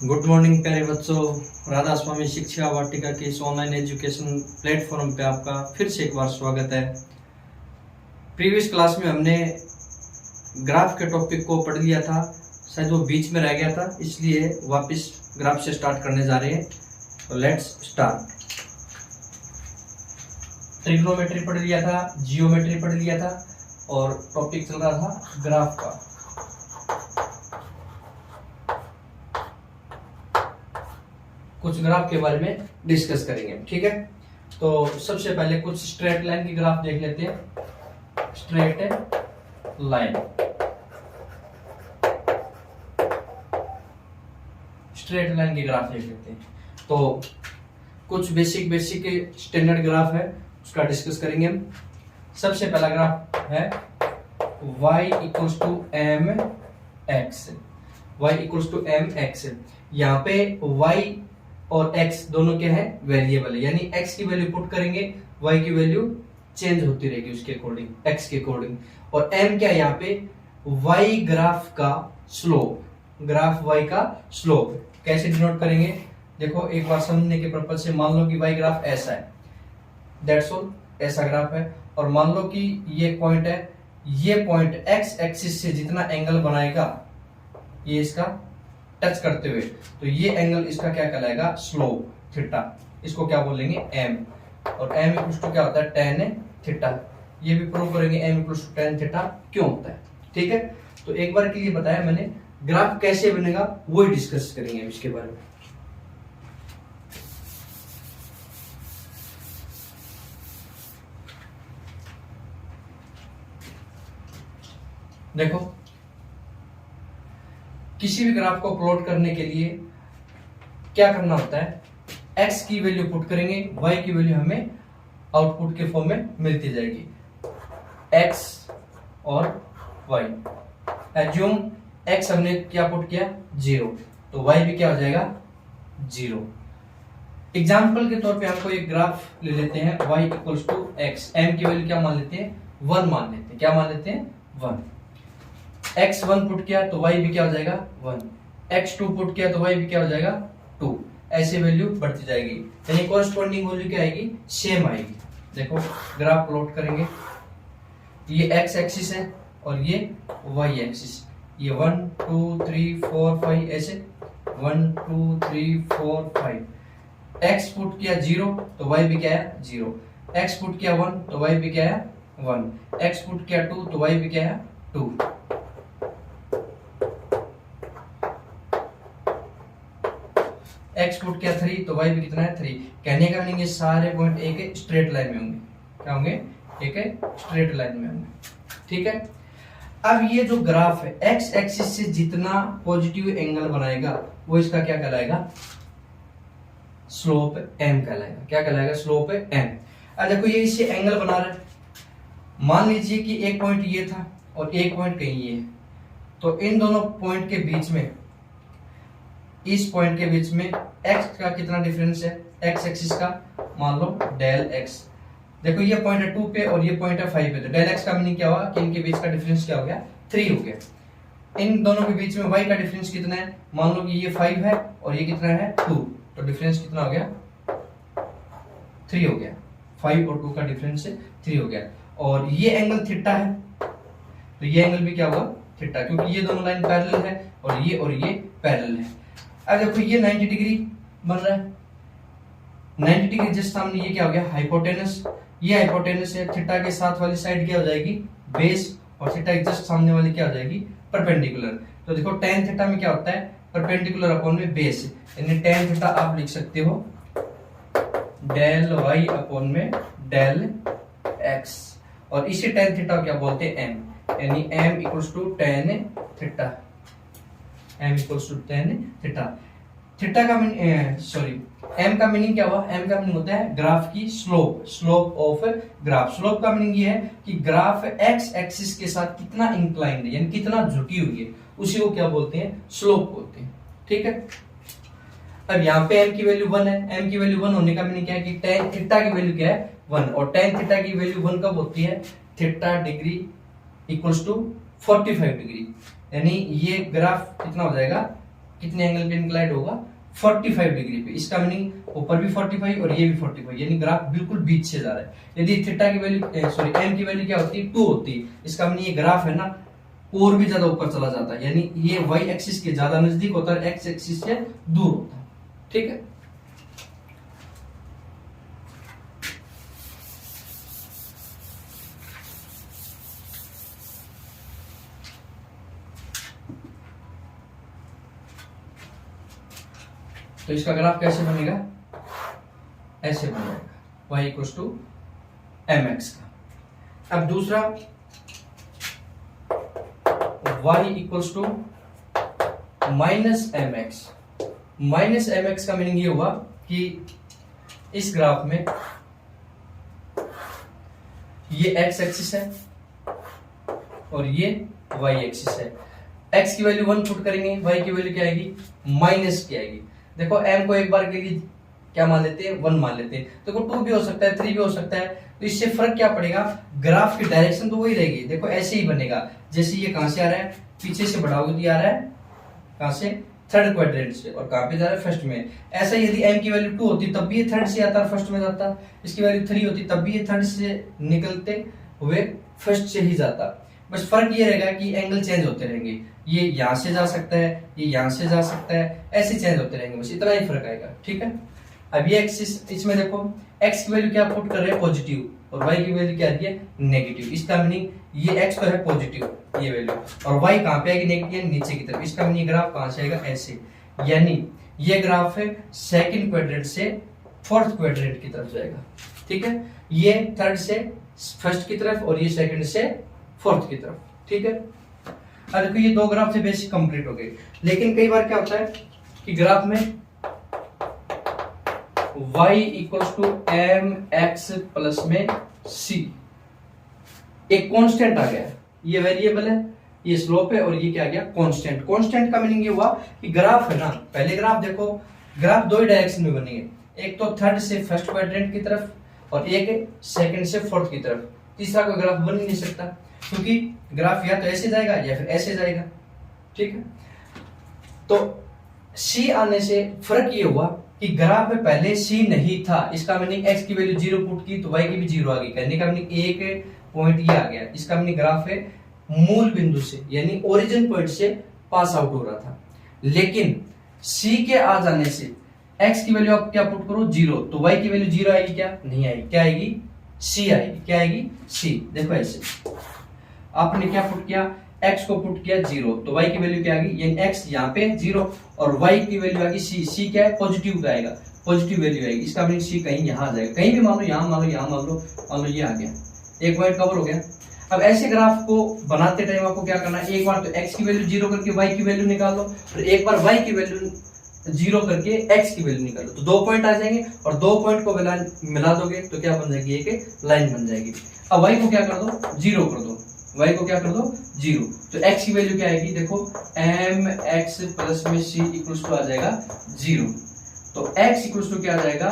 Good morning प्यारे बच्चों। राधा स्वामी शिक्षा वाटिका के इस ऑनलाइन एजुकेशन प्लेटफॉर्म पे आपका फिर से एक बार स्वागत है। प्रीवियस क्लास में हमने ग्राफ के टॉपिक को पढ़ लिया था, शायद वो बीच में रह गया था, इसलिए वापस ग्राफ से स्टार्ट करने जा रहे हैं। तो लेट्स स्टार्ट। ट्रिग्नोमेट्री पढ़ लिया था, जियोमेट्री पढ़ लिया था और टॉपिक चल रहा था ग्राफ का। कुछ ग्राफ के बारे में डिस्कस करेंगे, ठीक है। तो सबसे पहले कुछ स्ट्रेट लाइन की ग्राफ देख लेते हैं। स्ट्रेट लाइन, स्ट्रेट लाइन की ग्राफ देख लेते हैं। तो कुछ बेसिक स्टैंडर्ड ग्राफ है, उसका डिस्कस करेंगे हम। सबसे पहला ग्राफ है y equals to m x. y equals to m x. यहाँ पे y और x दोनों क्या है, वेरिएबल है, यानी x की वैल्यू पुट करेंगे, y की वैल्यू चेंज होती रहेगी उसके अकॉर्डिंग, x के अकॉर्डिंग। और m क्या है यहाँ पे, y ग्राफ का स्लोप, ग्राफ y का स्लोप। कैसे डिनोट करेंगे, देखो एक बार समझने के पर्पज से, मान लो कि y ग्राफ ऐसा है, दैट्स ऑल, ऐसा ग्राफ है। और मान लो कि ये पॉइंट है, ये पॉइंट x एक्सिस से जितना एंगल बनाएगा, ये इसका टच करते हुए, तो ये एंगल इसका क्या कहलाएगा, स्लोप थीटा। इसको क्या बोलेंगे, m। और m इक्वल्स टू क्या होता है, tan थीटा। ये भी प्रूव करेंगे m equals to tan theta क्यों होता है, ठीक है। तो एक बार के लिए बताया मैंने, ग्राफ कैसे बनेगा वो ही डिस्कस करेंगे इसके बारे में। देखो, किसी भी ग्राफ को प्लॉट करने के लिए क्या करना होता है, x की वैल्यू पुट करेंगे, y की वैल्यू हमें आउटपुट के फॉर्म में मिलती जाएगी, x और y। एज्यूम x हमने क्या पुट किया, 0, तो y भी क्या हो जाएगा, 0। एग्जाम्पल के तौर पे आपको एक ग्राफ ले लेते हैं, y equals to x, m की वैल्यू क्या मान लेते हैं, 1 मान लेते हैं। क्या मान लेते हैं, 1। x1 पुट किया तो y भी क्या हो जाएगा, 1। x2 पुट किया तो y भी क्या हो जाएगा, 2। ऐसे वैल्यू बढ़ती जाएगी, यानी कॉरस्पॉन्डिंग वैल्यू क्या आएगी, सेम आएगी। देखो ग्राफ प्लॉट करेंगे, ये x एक्सिस है और ये y एक्सिस, ये 1 2 3 4 5 ऐसे 1 2 3 4 5। x पुट किया 0 तो y भी क्या है, 0। x पुट किया 1 तो y भी क्या है, 1। x पुट किया 2 तो y भी क्या है, 2। x पुट किया 3 तो y भी कितना है, 3। कहने का मीनिंग ये सारे पॉइंट एक स्ट्रेट लाइन में होंगे, क्या होंगे, एक स्ट्रेट लाइन में होंगे, ठीक है। अब ये जो ग्राफ है, x एक्सिस से जितना पॉजिटिव एंगल बनाएगा वो इसका क्या कहलाएगा, स्लोप m कहलाएगा। क्या कहलाएगा, स्लोप m। अब देखो ये इससे एंगल बना रहा है, मान लीजिए कि एक पॉइंट ये था और एक पॉइंट कहीं ये है, तो इन दोनों पॉइंट के बीच में, इस पॉइंट के बीच में x का कितना डिफरेंस है, x एक्सिस का, मान लो डेल x। देखो ये पॉइंट है 2 पे और ये पॉइंट है 5 पे, तो डेल x का मीनिंग क्या हुआ कि इनके बीच का डिफरेंस क्या हो गया, 3 हो गया। इन दोनों के बीच में y का डिफरेंस कितना है, मान लो कि ये 5 है और ये कितना है, 2, तो डिफरेंस कितना हो गया, 3 हो गया। 5 और 2 का डिफरेंस 3 हो गया। और ये एंगल थीटा है, तो ये एंगल भी क्या होगा, थीटा, क्योंकि ये दोनों लाइन पैरेलल है और ये पैरेलल है। अब देखो ये 90 डिग्री बन रहा है, 90 डिग्री जस्ट सामने ये क्या हो गया, हाइपोटेनस। ये हाइपोटेनस है, थीटा के साथ वाली साइड क्या हो जाएगी, बेस, और थीटा के जस्ट सामने वाली क्या हो जाएगी, परपेंडिकुलर। तो देखो tan थीटा में क्या होता है, परपेंडिकुलर अपॉन में बेस, यानी tan थीटा आप लिख सकते हो डेल y अपॉन में डेल x, और इसी tan थीटा क्या बोलते हैं, m, यानी m equals to tan theta, m equals to tan theta. Theta का m का मीनिंग क्या हुआ, m का मीनिंग होता है ग्राफ की slope, slope of graph. Slope का मीनिंग ये है कि ग्राफ x एक्सिस के साथ कितना इंक्लाइंड है, यानी कितना झुकी हुई है, उसी को क्या बोलते हैं, स्लोप बोलते हैं, ठीक है। अब यहाँ पे m की वैल्यू 1 है, m की वैल्यू 1 होने का मीनिंग क्या है कि tan थीटा की वैल्यू क्या है, 1, और tan थीटा की वैल्यू 1 कब होती है, theta degree equals to 45 degree, यानी ये ग्राफ कितना हो जाएगा, कितने एंगल पे इंक्लाइंड होगा, 45 डिग्री पे। इसका मीनिंग ऊपर भी 45 और ये भी 45, यानी ग्राफ बिल्कुल बीच से जा रहा है। यदि थीटा की वैल्यू सॉरी एम की वैल्यू क्या होती है, 2 होती है, इसका मीनिंग ये ग्राफ है ना और भी ज्यादा ऊपर चला जाता है, यानी ये वाई एक्सिस के ज्यादा नजदीक होता है, एक्स एक्सिस से दूर होता है। ठीक है, तो इसका ग्राफ कैसे बनेगा, ऐसे बनेगा y equal to m x का। अब दूसरा y equal to minus m x. Minus m x का मीनिंग ये हुआ कि इस ग्राफ में ये x एक्सिस है और ये y एक्सिस है। x की वैल्यू 1 पुट करेंगे, y की वैल्यू क्या आएगी, माइनस की आएगी। देखो m को एक बार के लिए क्या मान लेते हैं, 1 मान लेते हैं। देखो 2 भी हो सकता है, 3 भी हो सकता है, तो इससे फर्क क्या पड़ेगा, ग्राफ की डायरेक्शन तो वही रहेगी। देखो ऐसे ही बनेगा, जैसे ये कहां से आ रहा है, पीछे से बढ़ा हुआ आ रहा है, कहां से, थर्ड क्वाड्रेंट से, और कहां पे जा रहा है, फर्स्ट में। ऐसा यदि m की वैल्यू 2 होती तब भी ये थर्ड से आता है, फर्स्ट में जाता। इसकी वैल्यू 3 होती तब भी ये थर्ड से निकलते हुए फर्स्ट से ही जाता। बस फर्क ये रहेगा कि एंगल चेंज होते रहेंगे, ये यहां से जा सकता है, ये यहां से जा सकता है, ऐसे चेंज होते रहेंगे, बस इतना ही फर्क आएगा। ठीक है, अब ये एक्सिस, इसमें देखो x की वैल्यू क्या पुट कर रहे हैं, पॉजिटिव, और y की वैल्यू क्या आ रही है, नेगेटिव। इसका मीनिंग ये x तो है पॉजिटिव ये वैल्यू, और y कहां पे आएगी, नेगेटिव, नीचे की तरफ। इसका मीनिंग ग्राफ कहां से आएगा, ऐसे, यानी ये ग्राफ है सेकंड क्वाड्रेंट से फोर्थ क्वाड्रेंट की तरफ जाएगा। ठीक है, ये थर्ड से फर्स्ट की तरफ और ये सेकंड से फोर्थ की तरफ। ठीक है, अब देखो ये दो ग्राफ से बेसिक कंप्लीट हो गए। लेकिन कई बार क्या होता है कि ग्राफ में y equals to m x plus में c एक कांस्टेंट आ गया, ये वेरिएबल है, ये स्लोप है, और ये क्या आ गया, कांस्टेंट। कांस्टेंट का मीनिंग ये हुआ कि ग्राफ है ना, पहले ग्राफ देखो, ग्राफ दो ही डायरेक्शन में बनेंगे, एक तो थर्ड से फर्स्ट क्वाड्रेंट की तरफ और एक सेकंड से फोर्थ की तरफ। तीसरा कोई ग्राफ बन ही नहीं सकता, क्योंकि ग्राफ या तो ऐसे जाएगा या फिर ऐसे जाएगा। ठीक है, तो c आने से फर्क ये हुआ कि ग्राफ में पहले c नहीं था। इसका मीनिंग x की वैल्यू 0 पुट की तो y की भी 0 आ गई, कहने का मीनिंग एक पॉइंट ये आ गया। इसका मीनिंग ग्राफ है मूल बिंदु से, यानी ओरिजिन पॉइंट से पास आउट हो रहा था। लेकिन c के आ जाने से x की वैल्यू आप क्या पुट करो, 0, तो y की वैल्यू 0 आएगी क्या, नहीं आएगी, क्या आएगी, c आएगी। क्या आएगी, c। देखो ऐसे आपने क्या पुट किया, x को पुट किया 0, तो y की वैल्यू क्या आ गई, यानी x यहाँ पे 0 और y की वैल्यू आ गई c। c क्या है, पॉजिटिव का आएगा, पॉजिटिव वैल्यू आएगी। इसका मीनिंग c कहीं यहाँ आ जाएगा, कहीं भी मान लो, यहाँ मान लो, यहाँ मान लो ये आ गया, एक पॉइंट कवर हो गया। अब ऐसे ग्राफ को बनाते टाइम आपको क्या करना है, एक बार तो x की वैल्यू 0 करके y की वैल्यू निकालो, और एक बार y की वैल्यू 0 करके x की वैल्यू निकालो, तो 2 पॉइंट आ जाएंगे, और 2 पॉइंट को मिला दोगे तो क्या बन जाएगी, एक लाइन बन जाएगी। अब y को क्या कर दो, 0 कर दो, y को क्या कर दो, 0, तो x की वैल्यू क्या आएगी, देखो m x प्लस में c इक्वल्स टू आ जाएगा 0, तो x इक्वल्स टू क्या आ जाएगा,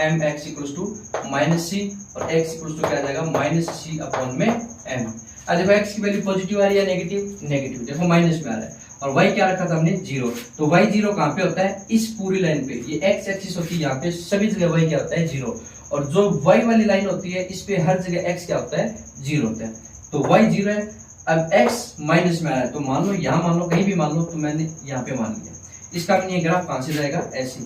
m x equals to minus c, और x इक्वल्स टू क्या आ जाएगा, माइनस c अपॉन में m। अब देखो x की वैल्यू पॉजिटिव आ रही है, नेगेटिव, नेगेटिव, देखो माइनस में आ रहा है, और y क्या रखा था हमने, 0, तो y 0 कहां पे होता है, इस पूरी लाइन पे, ये x एक्सिस होती है, यहाँ पे सभी जगह y क्या होता है, 0, और जो y वाली लाइन होती है इस पे हर जगह x क्या होता है, 0 होता है, तो y 0 है। अब x माइनस में आ रहा है, तो मान लो यहाँ मान लो, कहीं भी मान लो, तो मैंने यहाँ पे मान लिया। इसका मीनिंग ये ग्राफ कहां से जाएगा, ऐसे,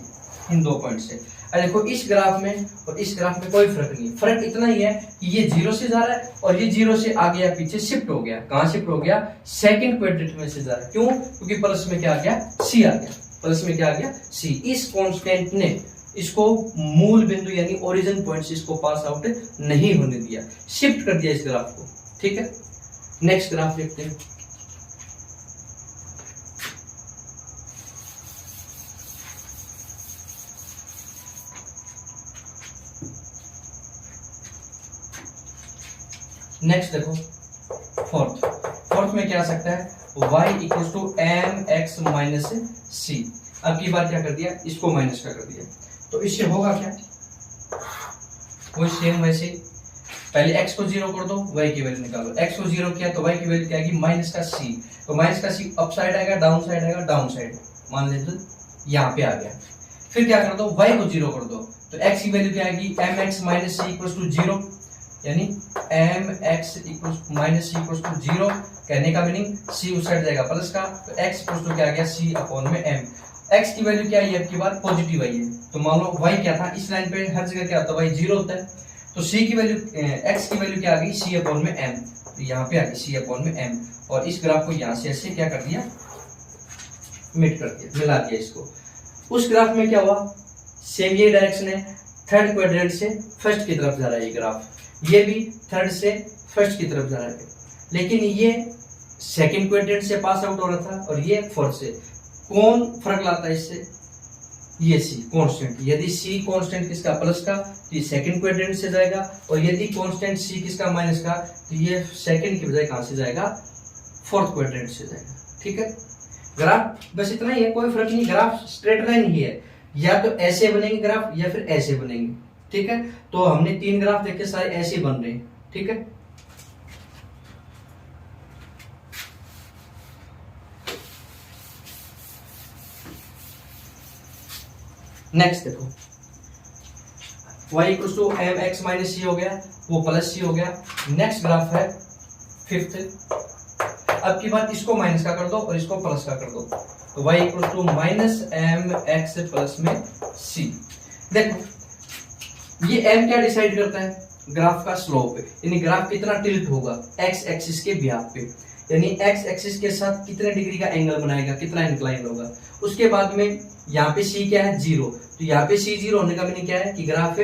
इन 2 पॉइंट से। अब देखो इस ग्राफ में और इस ग्राफ में कोई फर्क नहीं, फर्क इतना ही है कि ये 0 से जा रहा है और ये 0 से आगे या पीछे शिफ्ट हो गया। कहां शिफ्ट हो गया, सेकंड क्वाड्रेंट में से जा रहा है। क्यों, क्योंकि प्लस में क्या आ गया, c आ गया, प्लस में क्या आ गया, c। इस कांस्टेंट ने इसको मूल बिंदु यानी ओरिजिन पॉइंट से इसको पास आउट नहीं होने दिया, शिफ्ट कर दिया इस ग्राफ को। ठीक है, नेक्स्ट ग्राफ देखते हैं। नेक्स्ट देखो फोर्थ में क्या आ सकता है, y equal to m x minus c. अब की बार क्या कर दिया, इसको माइनस का कर दिया, तो इससे होगा क्या, वो सेम वैसे पहले x को 0 कर दो, y की वैल्यू निकालो, x को 0 किया तो y की वैल्यू क्या आएगी, माइनस का c, तो माइनस का c अप साइड आएगा, डाउन साइड आएगा, डाउन साइड, मान लेते यहाँ पे आ गया। फिर क्या कर दो, y को 0 कर दो, तो x की वैल्यू क्या आएगी, mx minus c equal to 0, यानी mx minus c equal to 0। कहने का मीनिंग c उस साइड जाएगा प्लस का, तो x इक्वल टू क्या आ गया, c अपॉन में m। x की वैल्यू क्या है, आपकी बार पॉजिटिव आई है, तो मान लो y क्या था, इस लाइन पे हर जगह क्या होता है, y 0 होता है, तो c की वैल्यू x की वैल्यू क्या आ गई, c अपॉन में m, तो यहाँ पे आ गई c अपॉन में m। और इस ग्राफ को यहाँ से ऐसे क्या कर दिया, मिट कर दिया, मिला दिया इसको। उस ग्राफ में क्या हुआ, सेम ये डायरेक्शन है, थर्ड क्वाड्रेंट से फर्स्ट की तरफ जा रहा है ये ग्राफ, ये भी थर्ड से फर्स्ट की तरफ जा रहा है, लेकिन ये सेकंड क्वाड्रेंट से पास आउट हो रहा था और ये फोर्थ से। कौन फर्क लाता है इससे, ये सी कांस्टेंट। यदि सी कांस्टेंट किसका, प्लस का, तो ये सेकंड क्वाड्रेंट से जाएगा, और यदि कांस्टेंट सी किसका, माइनस का, तो ये सेकंड की बजाय कहां से जाएगा, फोर्थ क्वाड्रेंट से जाएगा। ठीक है, ग्राफ बस इतना ही है, कोई फर्क नहीं, ग्राफ स्ट्रेट लाइन ही है, या तो ऐसे बनेंगे ग्राफ या फिर ऐसे बनेंगे। ठीक है, तो हमने 3 ग्राफ देखे, सारे ऐसे बन रहे हैं। ठीक है, नेक्स्ट देखो, y equal to m x minus c हो गया, वो प्लस सी हो गया। नेक्स्ट ग्राफ है फिफ्थ। अब की बात इसको माइनस का कर दो और इसको प्लस का कर दो, तो y equal to minus m x plus में सी। देखो ये m क्या डिसाइड करता है, ग्राफ का स्लोप, यानी ग्राफ कितना टिल्ट होगा x एक्सिस के बिहाफ पे, यानी x एक्सिस के साथ कितने डिग्री का एंगल बनाएगा, कितना इंक्लाइन होगा। उसके बाद में यहाँ पे c क्या है, 0, तो यहाँ पे c 0 होने का मीनिंग क्या है कि ग्राफ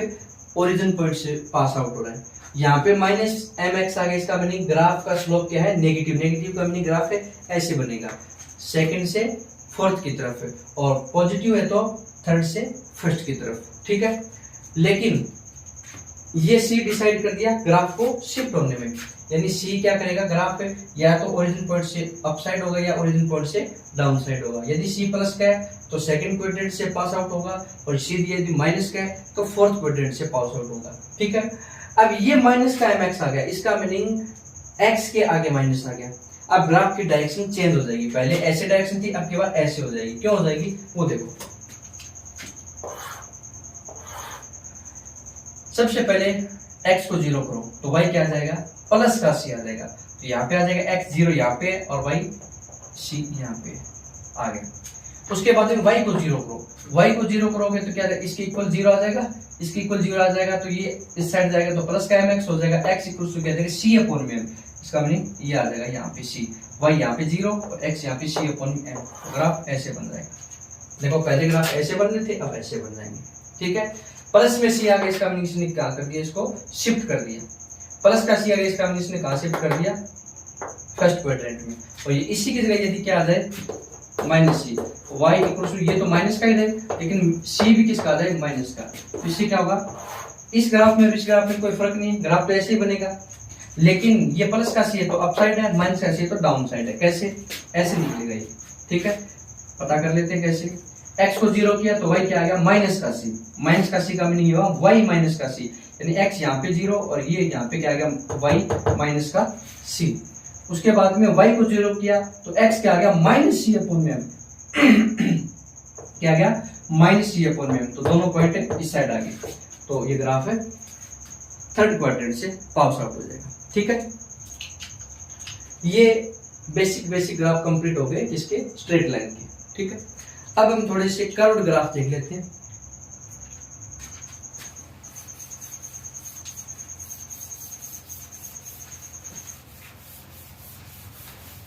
ओरिजिन पॉइंट से पास आउट हो रहा है। यहाँ पे माइनस एम एक्स आ गया, इसका मीनिंग ग्राफ का स्लोप क्या है, नेगेटिव। नेगेटिव का मीनिंग ग्राफ है ऐसे बनेगा, सेकंड से फोर्थ की तरफ है, और पॉजिटिव है तो थर्ड से फर्स्ट की तरफ। ठीक है, लेकिन ये सी डिसाइड कर दिया ग्राफ को शिफ्ट होने में, यानी सी क्या करेगा, ग्राफ है या तो ओरिजिन पॉइंट से अप साइड होगा या ओरिजिन पॉइंट से डाउन साइड होगा। यदि सी प्लस का है तो सेकंड क्वाड्रेंट से पास आउट होगा, और सी यदि माइनस का है तो फोर्थ क्वाड्रेंट से पास आउट होगा। ठीक है, अब ये माइनस का एम एक्स आ गया, इसका मीनिंग एक्स के आगे माइनस आ गया। अब ग्राफ की डायरेक्शन चेंज हो जाएगी, पहले ऐसे डायरेक्शन थी, अब की बार ऐसे हो जाएगी। क्यों हो जाएगी वो देखो। सबसे पहले x को 0 करो, तो y क्या आ जाएगा, प्लस का c आ जाएगा, तो यहाँ पे आ जाएगा x 0 यहाँ पे और y c यहाँ पे आ गया। उसके बाद में y को 0 करो, y को 0 करोगे तो क्या इसके इक्वल 0 आ जाएगा, इसके इक्वल 0 आ जाएगा, तो ये इस साइड जाएगा तो प्लस का mx हो जाएगा, x इक्वल टू क्या जाएगा, c अपॉन में m, इसका मीनिंग ये आ जाएगा यहाँ पे c, y यहाँ पे 0 और x यहाँ पे c अपॉन m। ग्राफ ऐसे बन जाएगा। देखो पहले ग्राफ ऐसे बन रहे थे, अब ऐसे बन जाएंगे। ठीक है, प्लस में सी आ गया, इसका मीनिंग इसने क्या कर दिया, इसको शिफ्ट कर दिया। प्लस का सी आ गया, इसका मीनिंग इसने कहां शिफ्ट कर दिया, फर्स्ट क्वाड्रेंट में। और ये इसी की जगह यदि क्या आ जाए, minus c, y equal to, ये तो माइनस का ही है लेकिन c भी किसका आ जाए, माइनस का, तो इससे क्या होगा, इस ग्राफ में इस ग्राफ में कोई फर्क नहीं है, ग्राफ तो ऐसे ही बनेगा। लेकिन ये प्लस का सी है तो अप साइड है, माइनस का सी है तो डाउन साइड है। कैसे, ऐसे निकलेगा ये। ठीक है, पता कर लेते हैं कैसे। x को 0 किया तो y क्या आ गया, माइनस का c। माइनस का c का मीनिंग ये हुआ y माइनस का c, यानी x यहाँ पे 0 और ये यहाँ पे क्या आ गया, y माइनस का c। उसके बाद में y को 0 किया तो x क्या आ गया, माइनस c अपॉन में क्या आ गया, माइनस c अपॉन में, तो दोनों पॉइंट इस साइड आ गए। तो ये ग्राफ है थर्ड क्वाड्रेंट से पास आउट हो जाएगा। ठीक है, ये बेसिक ग्राफ कंप्लीट हो गए इसके स्ट्रेट लाइन के। ठीक है, अब हम थोड़े से कर्व्ड ग्राफ देख लेते हैं।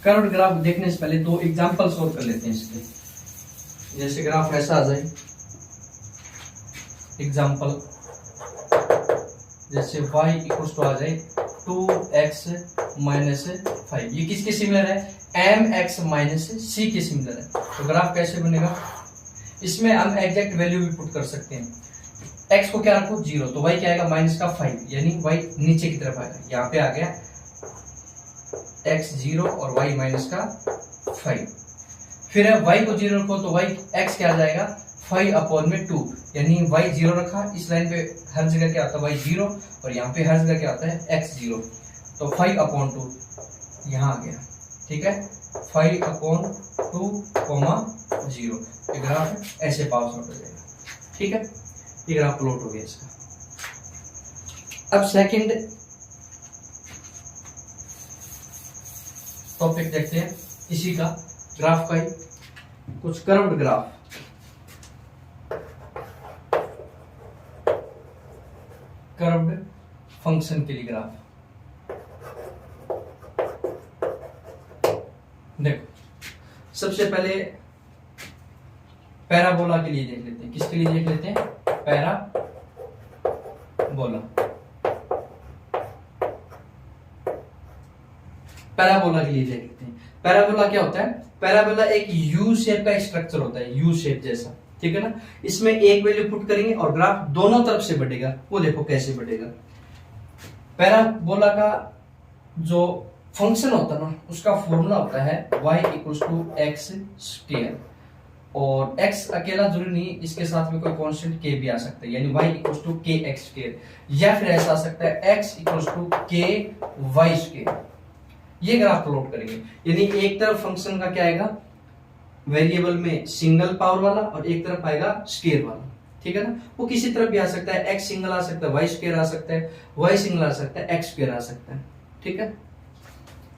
कर्व्ड ग्राफ देखने से पहले 2 एग्जांपल सॉल्व कर लेते हैं इसके। जैसे ग्राफ ऐसा आ जाए, एग्जांपल जैसे y इक्वल टू आ जाए 2x माइनस 5, ये किसके सिमिलर है, mx माइनस c के सिमिलर है। तो ग्राफ कैसे बनेगा, इसमें हम एग्जैक्ट वैल्यू भी पुट कर सकते हैं। x को क्या रखो 0, तो y क्या आएगा, माइनस का 5, यानी y नीचे की तरफ आएगा। यहाँ पे आ गया x 0 और y माइनस का 5। फिर y को 0 रखो तो y x क्या आ जाएगा, 5 अपॉन में 2, यानी y 0 रखा, इस लाइन पे हर जगह क्या आता है y 0 और यहाँ पे हर जगह क्या आता है x 0, तो 5 अपॉन 2 यहाँ आ गया। ठीक है, 5/2, 0 ग्राफ ऐसे पास आउट हो जाएगा। ठीक है, ये ग्राफ प्लॉट हो गया इसका। अब सेकंड टॉपिक देखते हैं इसी का, ग्राफ का ही, कुछ कर्व्ड ग्राफ। कर्व्ड फंक्शन के लिए ग्राफ देखो, सबसे पहले पैराबोला के लिए देख लेते हैं। किसके लिए देख लेते हैं? पैराबोला। पैराबोला के लिए देख लेते हैं। पैराबोला क्या होता है? पैराबोला एक यू शेप का स्ट्रक्चर होता है, यू शेप जैसा, ठीक है ना। इसमें एक वैल्यू पुट करेंगे और ग्राफ दोनों तरफ से बढ़ेगा। वो देखो कैसे बढ़ेगा। पैराबोला का जो फंक्शन होता है ना, उसका फॉर्मूला होता है y = x², और x अकेला जरूरी नहीं, इसके साथ में कोई कांस्टेंट k भी आ सकता है, यानी y = kx², या फिर ऐसा आ सकता है x = ky²। ये ग्राफ प्लॉट करेंगे, यानी एक तरफ फंक्शन का क्या आएगा, वेरिएबल में सिंगल पावर वाला, और एक तरफ आएगा स्क्वायर वाला, ठीक है ना। वो किसी तरफ भी आ सकता है, x सिंगल आ सकता है, y² आ सकता है, y सिंगल आ सकता है, x² आ सकता है, ठीक है।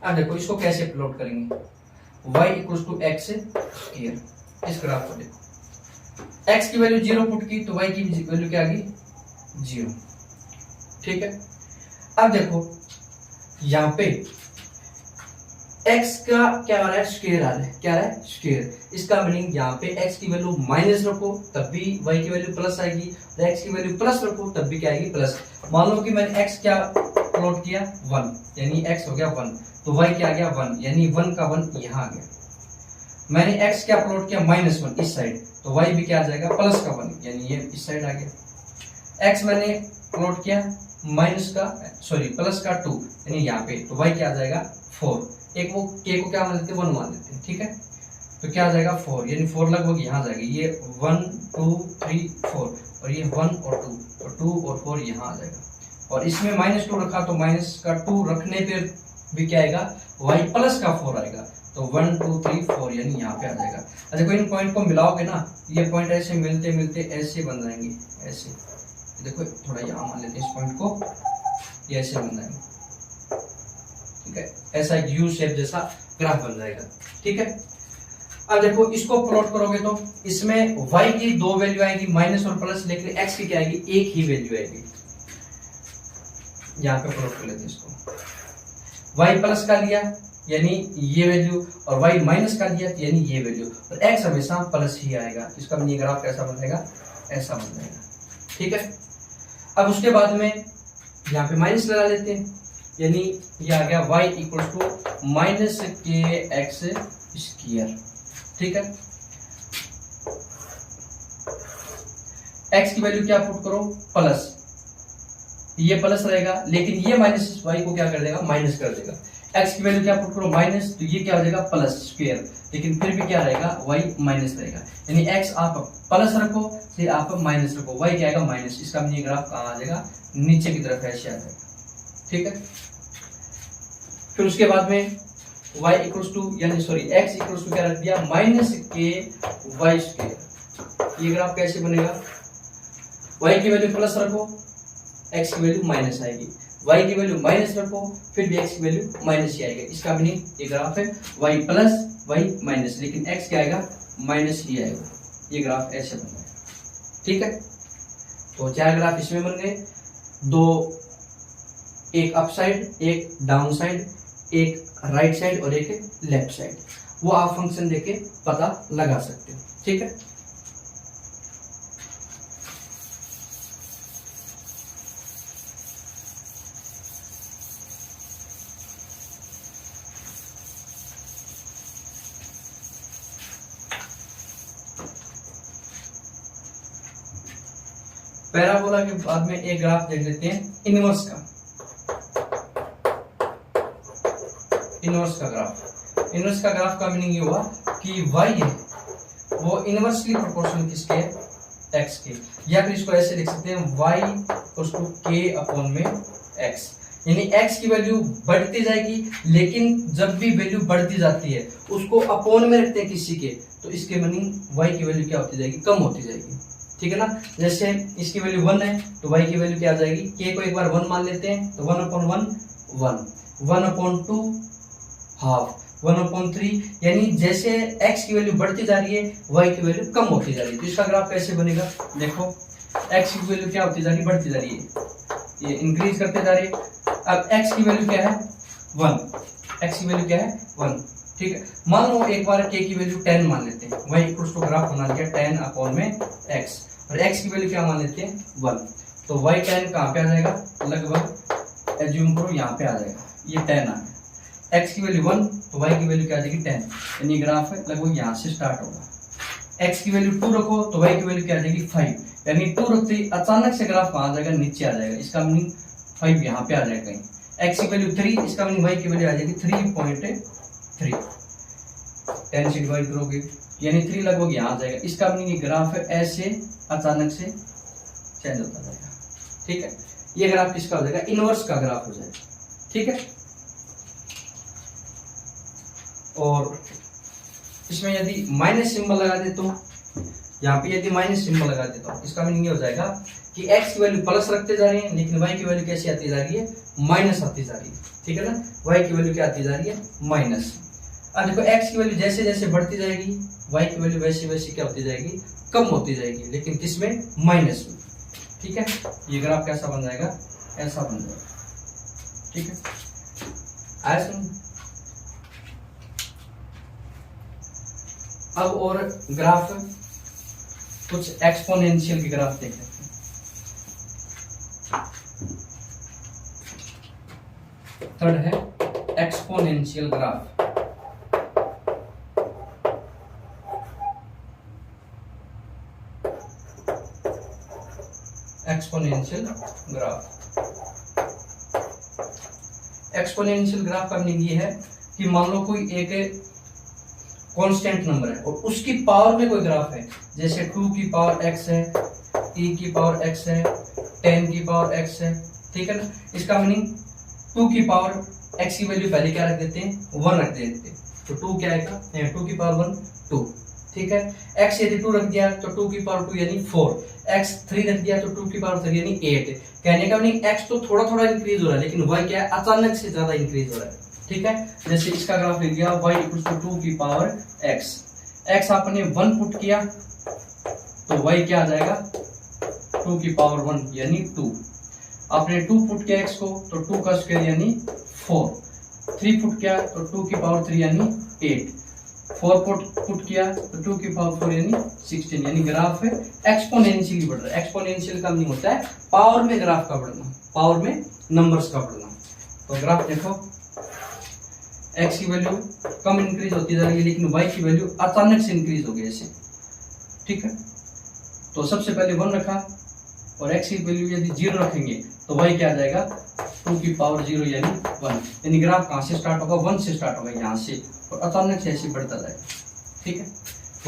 अब देखो इसको कैसे प्लॉट करेंगे, y = x²। इस ग्राफ को देखो, x की वैल्यू 0 पुट की तो y की वैल्यू क्या आ गई, 0, ठीक है। अब देखो यहां पे x का क्या आ रहा है, स्क्वायर आ रहा है, क्या आ रहा है, स्क्वायर। इसका मीनिंग यहाँ पे x की वैल्यू माइनस रखो तब भी y की वैल्यू प्लस आएगी, तो x की वैल्यू प्लस रखो तब भी क्या आएगी, प्लस। मान लो कि मैंने x क्या प्लॉट किया, 1, यानी x हो गया 1, तो y क्या आ गया, 1, यानी 1 का 1 यहाँ आ गया। मैंने x क्या प्लॉट किया, -1 इस साइड, तो y भी क्या आ जाएगा, प्लस का 1, यानी ये इस साइड आ गया। x मैंने प्लॉट किया प्लस का 2, यानी यहाँ पे, तो y क्या आ जाएगा, 4। एक वो k को क्या मान लेते हैं, 1 मान लेते हैं, ठीक है। तो क्या आ जाएगा, 4, यानी 4 लगभग यहाँ आ जाएगा। ये 1 2 3 4, और ये 1 और 2, तो 2 और 4 यहाँ आ जाएगा। और इसमें -2 रखा, तो माइनस का 2 रखने पे भी क्या आएगा, y प्लस का 4 आएगा, तो 1 2 3 4, यानी यहाँ पे आ जाएगा। अच्छा, कोई इन पॉइंट को मिलाओगे ना, ये पॉइंट ऐसे मिलते मिलते ऐसे बन जाएंगे, ऐसे। देखो थोड़ा यहाँ मान लेते हैं इस पॉइंट को, ये ऐसे बन जाएंगे, ठीक है। ऐसा एक यू शेप जैसा ग्राफ बन जाएगा, ठीक है। अब देखो इसको प्लॉट करोगे तो इसमें y की 2 वैल्यू आएगी, माइनस और प्लस, लेकिन x की क्या आएगी, एक ही वैल्यू आएगी। यहाँ पे प्लॉट कर लेते हैं इसको, y प्लस का लिया यानी ये वैल्यू, और y माइनस का लिया यानी ये वैल्यू, और x हमेशा प्लस ही आएगा। इसका मिनी ग्राफ कैसा बनेगा, ऐसा बन जाएगा, ठीक है। अब उसके बाद में यहाँ पे माइनस लगा लेते हैं, यानी ये आ गया y = -kx², ठीक है। x की वैल्यू क्या पुट करो, प्लस, ये प्लस रहेगा, लेकिन ये माइनस y को क्या कर देगा, माइनस कर देगा। x की वैल्यू क्या पुट करो, माइनस, तो ये क्या हो जाएगा, प्लस स्क्वायर, लेकिन फिर भी क्या रहेगा, y माइनस रहेगा। यानी x आप प्लस रखो, फिर आप माइनस रखो, y क्या आएगा, माइनस। इसका मिनी ग्राफ कहाँ आ जाएगा, नीचे की तरफ ऐसे आ जाएगा, ठीक है। फिर उसके बाद में x = क्या रख दिया, -ky²। ये ग्राफ कैसे बनेगा, y की वैल्यू प्लस रखो, x की वैल्यू माइनस आएगी, y की वैल्यू माइनस रखो, फिर भी x की वैल्यू माइनस ही आएगा। इसका मीनिंग ये ग्राफ है y प्लस y माइनस, लेकिन x क्या आएगा, माइनस ही आएगा। ये ग्राफ ऐसे बन जाएगा, ठीक है। तो 4 ग्राफ इसमें बन गए, 2, एक अप साइड, एक डाउन साइड, एक राइट साइड और एक लेफ्ट साइड। वो आप फंक्शन देके पता लगा सकते हो, ठीक है। पैराबोला के बाद में एक ग्राफ देख लेते हैं इनवर्स का। इनवर्स का ग्राफ का मीनिंग ये हुआ कि y है वो इनवर्सली प्रोपोर्शनल किसके है, x के, या फिर इसको ऐसे लिख सकते हैं y = k/x। यानी x की वैल्यू बढ़ती जाएगी, लेकिन जब भी वैल्यू बढ़ती जाती है उसको अपोन में रखते हैं किसी के, तो इसके मीनिंग y की वैल्यू क्या होती जाएगी, कम होती जाएगी। ठीक है ना, जैसे इसकी वैल्यू 1 है तो y की वैल्यू क्या आ जाएगी, k को एक बार 1 मान लेते हैं तो 1/1 1, 1/2 हाफ, 1/3, यानी जैसे x की वैल्यू बढ़ती जा रही है y की वैल्यू कम होती जा रही है। तो इसका ग्राफ कैसे बनेगा, देखो x की वैल्यू क्या होती जा रही है, बढ़ती जा रही है, ये इंक्रीज करते जा रही है। अब x की वैल्यू क्या है 1, x की वैल्यू क्या है 1, ठीक है। मान लो एक बार k की वैल्यू 10 मान लेते हैं, वही इक्वल्स टू ग्राफ बना लिया 10/x, और x की वैल्यू क्या मान लेते हैं 1, तो y 10 कहाँ पे आ जाएगा, लगभग एज्यूम करो यहाँ पे आ जाएगा, ये 10 आ गया। x की वैल्यू 1 तो y की वैल्यू क्या आ जाएगी 10, यानी ग्राफ है लगभग यहाँ से स्टार्ट होगा। x की वैल्यू 2 रखो तो y की वैल्यू क्या आ जाएगी 5, यानी 2 रखते ही अचानक से ग्राफ कहाँ आ जाएगा, नीचे आ जाएगा, इसका मीनिंग 5 यहाँ पे आ जाएगा कहीं। x की वैल्यू 3, इसका मीनिंग y की वैल्यू आ जाएगी 3.3, 10 से डिवाइड करोगे यानी 3 लगभग यहाँ आ जाएगा, इसका मीनिंग ग्राफ है ऐसे अचानक से चेंज होता जाएगा। ठीक है, ये ग्राफ किसका हो जाएगा, इनवर्स का ग्राफ हो जाएगा। ठीक है, और इसमें यदि माइनस सिंबल लगा देता हूं, यहाँ पे यदि माइनस सिंबल लगा देता हूं, इसका मीनिंग ये हो जाएगा कि x की वैल्यू प्लस रखते जा रहे हैं, लेकिन y की वैल्यू कैसी आती जा रही है, माइनस आती जा रही है। ठीक है ना, y की वैल्यू क्या आती जा रही है, माइनस। अब देखो x की वैल्यू जैसे जैसे बढ़ती जाएगी y की वैल्यू वैसे वैसे क्या होती जाएगी, कम होती जाएगी, लेकिन किसमें, माइनस में। ठीक है, ये ग्राफ कैसा बन जाएगा, ऐसा बन जाएगा। ठीक है, आया समझ। अब और ग्राफ, कुछ एक्सपोनेंशियल के ग्राफ देख लेते हैं। थर्ड है exponential graph. Exponential graph, exponential graph का मीनिंग ये है कि मान लो कोई एक कांस्टेंट नंबर है और उसकी पावर में कोई ग्राफ है, जैसे 2 की पावर x है, e की पावर x है, 10 की पावर x है। ठीक है ना, इसका मीनिंग 2 की पावर x की वैल्यू पहले क्या रख देते हैं, 1 रख देते हैं, तो 2 क्या आएगा, 2 की पावर 1 2। ठीक है, x यदि 2 रख दिया तो 2 की पावर 2 यानी 4, x 3 रख दिया तो 2 की पावर 3 यानी 8। कहने का मीनिंग x तो थोड़ा थोड़ा इंक्रीज हो रहा है, लेकिन y क्या है, अचानक से ज्यादा इंक्रीज हो रहा है। ठीक है, जैसे इसका ग्राफ लिख दिया y इक्वल टू 2 की पावर x, x आपने 1 पुट किया तो y क्या आ जाएगा, 2 की पावर 1 यानी 2। आपने 2 पुट किया x को तो 2 का स्क्वायर यानी 4, 3 पुट किया तो 2 की पावर 3 यानी 8, 4 पुट किया तो 2 की पावर 4 यानी 16, यानी ग्राफ है एक्सपोनेंशियली बढ़ रहा है। एक्सपोनेंशियल का मीनिंग होता है पावर में ग्राफ का बढ़ना, पावर में नंबर्स का बढ़ना। तो ग्राफ देखो, x की वैल्यू कम इंक्रीज होती जा रही है, लेकिन y की वैल्यू अचानक से इंक्रीज हो गई ऐसे। ठीक है, तो सबसे पहले 1 रखा और x की वैल्यू यदि 0 रखेंगे तो y क्या आ जाएगा, 2 की पावर 0 यानी 1, यानी ग्राफ कहां से स्टार्ट होगा, 1 से स्टार्ट होगा यहाँ से, और अचानक से ऐसे बढ़ता जाएगा। ठीक है,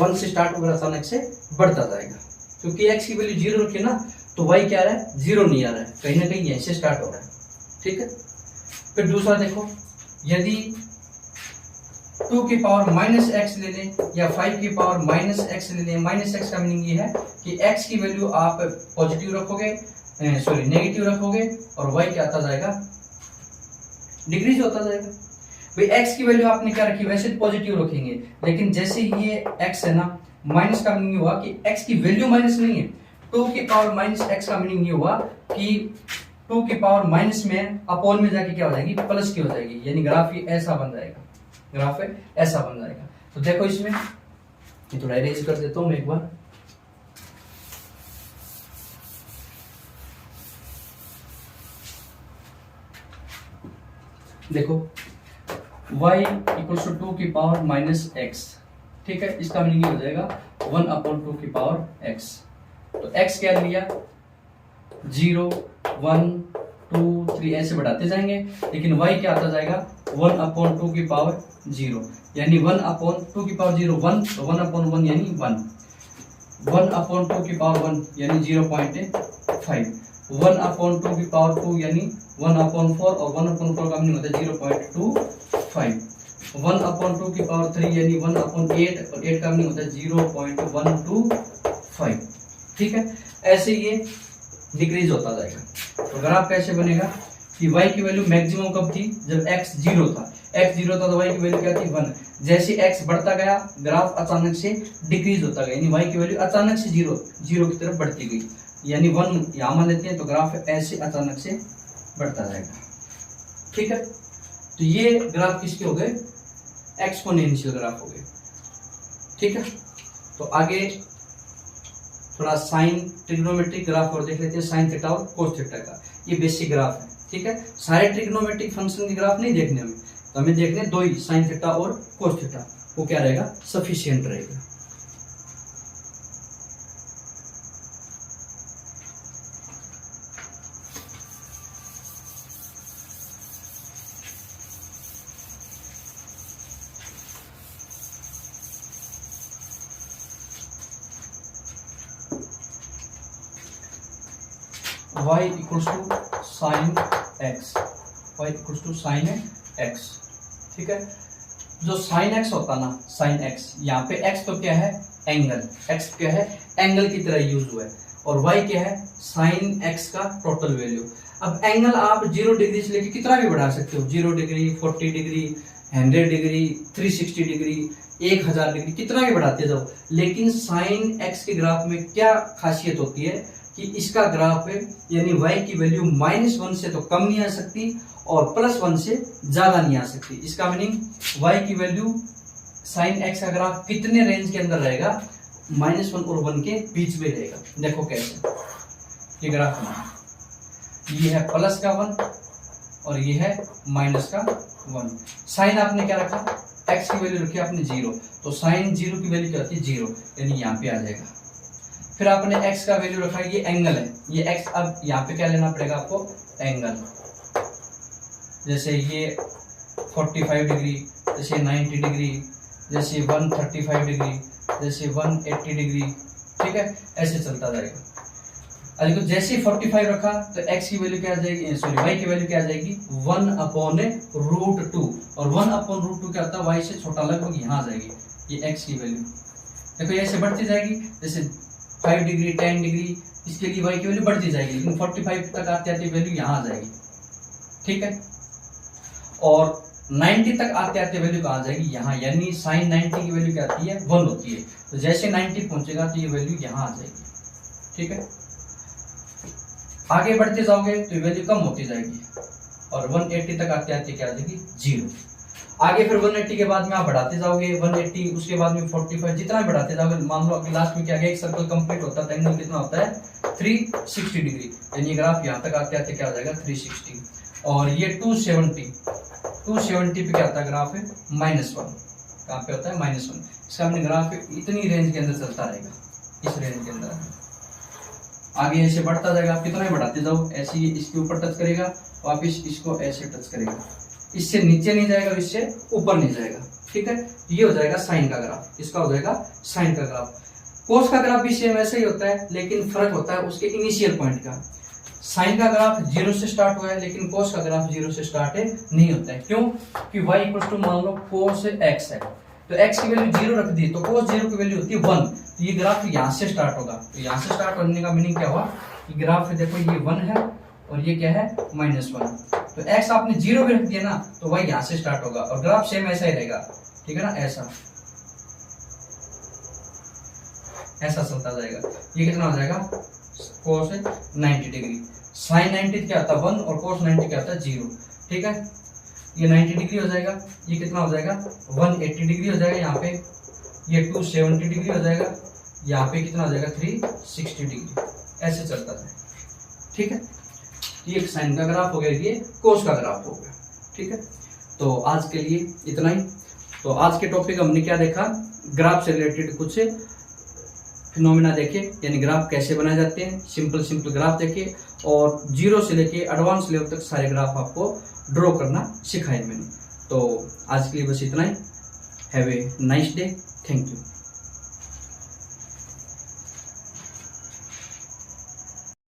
1 से स्टार्ट होगा, अचानक से बढ़ता जाएगा, क्योंकि x की वैल्यू 0 रखी ना तो y क्या आ रहा है, 0 नहीं आ रहा है, कहीं ना कहीं यहीं से स्टार्ट हो रहा है। ठीक है, फिर दूसरा देखो, यदि 2 की पावर माइनस एक्स ले लें या 5 की पावर माइनस एक्स ले लें, माइनस एक्स का मीनिंग ये है कि x की वैल्यू आप पॉजिटिव रखोगे, सॉरी नेगेटिव रखोगे, और y क्या आता जाएगा, डिक्रीज होता जाएगा। भाई x की वैल्यू आपने क्या रखी, वैसे पॉजिटिव रखेंगे, लेकिन जैसे ये x है ना, माइनस का मीनिंग हुआ कि x की वैल्यू माइनस नहीं है, 2 की पावर माइनस x का मीनिंग ये हुआ कि 2 की पावर माइनस में अपॉन में जाके क्या हो जाएगी, प्लस की हो जाएगी, यानी ग्राफ ये ऐसा बन जाएगा, ग्राफ है ऐसा बन जाएगा। तो देखो इसमें ये थोड़ा इरेज कर देता हूं मैं एक बार। देखो y इक्वल टू 2 की पावर माइनस x, ठीक है, इसका मीनिंग हो जाएगा 1/2 की पावर x। तो x क्या लिया, 0 1 2 3 ऐसे बढ़ाते जाएंगे, लेकिन y क्या आता जाएगा, 1/2 की पावर 0, यानी 1/2 की पावर 0 1, तो 1/1 यानी 1, 1/2 की पावर 1 यानी 0.5, 1/2 की पावर 2 यानी 1/4 और 1/4 का मीनिंग होता है 0.25, 1/2 की पावर 3 यानी 1/8 और 8 का मीनिंग होता है 0.125। ठीक है, ऐसे ये डिक्रीज होता जाएगा। तो ग्राफ कैसे बनेगा कि y की वैल्यू मैक्सिमम कब थी, जब x 0 था, x 0 था तो y की वैल्यू क्या थी 1। जैसे x बढ़ता गया ग्राफ अचानक से डिक्रीज होता गया, यानी y की वैल्यू अचानक से 0 की तरफ बढ़ती गई, यानी 1 यहाँ मान लेते हैं तो ग्राफ ऐसे अचानक से बढ़ता जाएगा। ठीक है, तो ये ग्राफ किसके हो गए, एक्सपोनेंशियल ग्राफ हो गए। ठीक है, तो आगे थोड़ा साइन ट्रिग्नोमेट्रिक ग्राफ और देख लेते हैं, साइन थीटा और कोस थीटा का, ये बेसिक ग्राफ है। ठीक है, सारे ट्रिग्नोमेट्रिक फंक्शन के ग्राफ नहीं देखने हमें, तो हमें देखने दो ही, साइन थीटा और कोस थीटा, वो क्या रहेगा, सफिशिएंट रहेगा। y equals to sine x, y equals to sine x. ठीक है, जो साइन एक्स होता ना, साइन एक्स, यहाँ पे x तो क्या है, एंगल, x क्या है, एंगल की तरह यूज हुआ है, और y क्या है, साइन x का टोटल वैल्यू। अब एंगल आप 0 डिग्री से लेके कितना भी बढ़ा सकते हो, 0 degree, 40 degree, 100 degree, 360 degree, 1000 degree, कितना भी बढ़ाते जाओ, लेकिन साइन x के ग्राफ में क्या खासियत होती है कि इसका ग्राफ है, यानी y की वैल्यू -1 से तो कम नहीं आ सकती और +1 से ज्यादा नहीं आ सकती। इसका मीनिंग y की वैल्यू साइन x का ग्राफ कितने रेंज के अंदर रहेगा, -1 और 1 के बीच में रहेगा। देखो कैसे ये ग्राफ है, ये है प्लस का 1 और ये है माइनस का 1। साइन आपने क्या रखा, x की वैल्यू रखी आपने 0, तो साइन 0 की वैल्यू क्या होती है 0, यानी यहाँ पे आ जाएगा। फिर आपने x का वैल्यू रखा, ये एंगल है, ये x, अब यहाँ पे क्या लेना पड़ेगा आपको, एंगल, जैसे ये 45 डिग्री, जैसे 90 डिग्री, जैसे 135 डिग्री, जैसे 180 डिग्री। ठीक है, ऐसे चलता जाएगा। अगर जैसे 45 रखा तो x की वैल्यू क्या आ जाएगी, सॉरी y की वैल्यू क्या आ जाएगी, 1/√2, और 1/√2 क्या होता है, y से छोटा लगभग यहाँ आ जाएगी, ये x की वैल्यू। देखो ये ऐसे बढ़ती जाएगी, जैसे 5 डिग्री, 10 डिग्री, इसके लिए y की वैल्यू बढ़ती जाएगी, लेकिन 45 तक आते आते वैल्यू यहाँ आ जाएगी। ठीक है, और 90 तक आते आते वैल्यू कहाँ आ जाएगी, यहाँ, यानी साइन 90 की वैल्यू क्या आती है, 1 होती है, तो जैसे 90 पहुंचेगा तो ये वैल्यू यहाँ आ जाएगी। ठीक है, आगे बढ़ते जाओगे तो वैल्यू कम होती जाएगी और 180 तक आते आते क्या आ जाएगी, 0। आगे फिर 180 के बाद में आप बढ़ाते जाओगे 180, उसके बाद में 45, जितना भी बढ़ाते जाओगे, मान लो अगर लास्ट में क्या गया, एक सर्कल कंप्लीट होता है, एंगल कितना होता है 360 डिग्री, यानी ग्राफ यहाँ तक आते आते क्या हो जाएगा 360, और ये 270 पे क्या आता है ग्राफ है -1, कहाँ पे होता है -1। इसका हमने ग्राफ इतनी रेंज के अंदर चलता रहेगा, इस रेंज के अंदर आगे ऐसे बढ़ता जाएगा, आप कितना ही बढ़ाते जाओ, ऐसे ही इसके ऊपर टच करेगा, वापिस इसको ऐसे टच करेगा, इससे नीचे नहीं जाएगा, इससे ऊपर नहीं जाएगा। ठीक है, ये हो जाएगा साइन का ग्राफ, इसका हो जाएगा साइन का ग्राफ। कोस का ग्राफ भी सेम ऐसे ही होता है, लेकिन फर्क होता है उसके इनिशियल पॉइंट का। साइन का ग्राफ 0 से स्टार्ट हुआ है, लेकिन कोस का ग्राफ 0 से स्टार्ट नहीं होता है। क्यों कि y इक्वल टू मान लो कोस x है, तो x की वैल्यू 0 रख दी, तो कोस 0 की वैल्यू होती है 1, तो ये ग्राफ यहाँ से स्टार्ट होगा। तो यहाँ से स्टार्ट होने का मीनिंग क्या हुआ कि ग्राफ देखो ये 1 है और ये क्या है -1, तो x आपने 0 भी रख दिया ना, तो y यहाँ से स्टार्ट होगा और ग्राफ सेम ऐसा ही रहेगा। ठीक है ना, ऐसा चलता जाएगा। ये कितना हो जाएगा, कोस 90 डिग्री, साइन 90 क्या आता है 1 और कोस 90 क्या आता है 0। ठीक है, ये 90 डिग्री हो जाएगा, ये कितना हो जाएगा 180 डिग्री हो जाएगा, यहाँ पे ये 270 डिग्री हो जाएगा, यहाँ पे कितना हो जाएगा 360 डिग्री, ऐसे चलता है। ठीक है, ये एक साइन का ग्राफ हो गया, ये कोस का ग्राफ हो गया। ठीक है, तो आज के लिए इतना ही। तो आज के टॉपिक हमने क्या देखा, ग्राफ से रिलेटेड कुछ फिनोमिना देखे, यानी ग्राफ कैसे बनाए जाते हैं, सिंपल ग्राफ देखे, और 0 से लेके एडवांस लेवल तक सारे ग्राफ आपको ड्रॉ करना सिखाए मैंने। तो आज के लिए बस इतना ही। Have a nice day, thank you.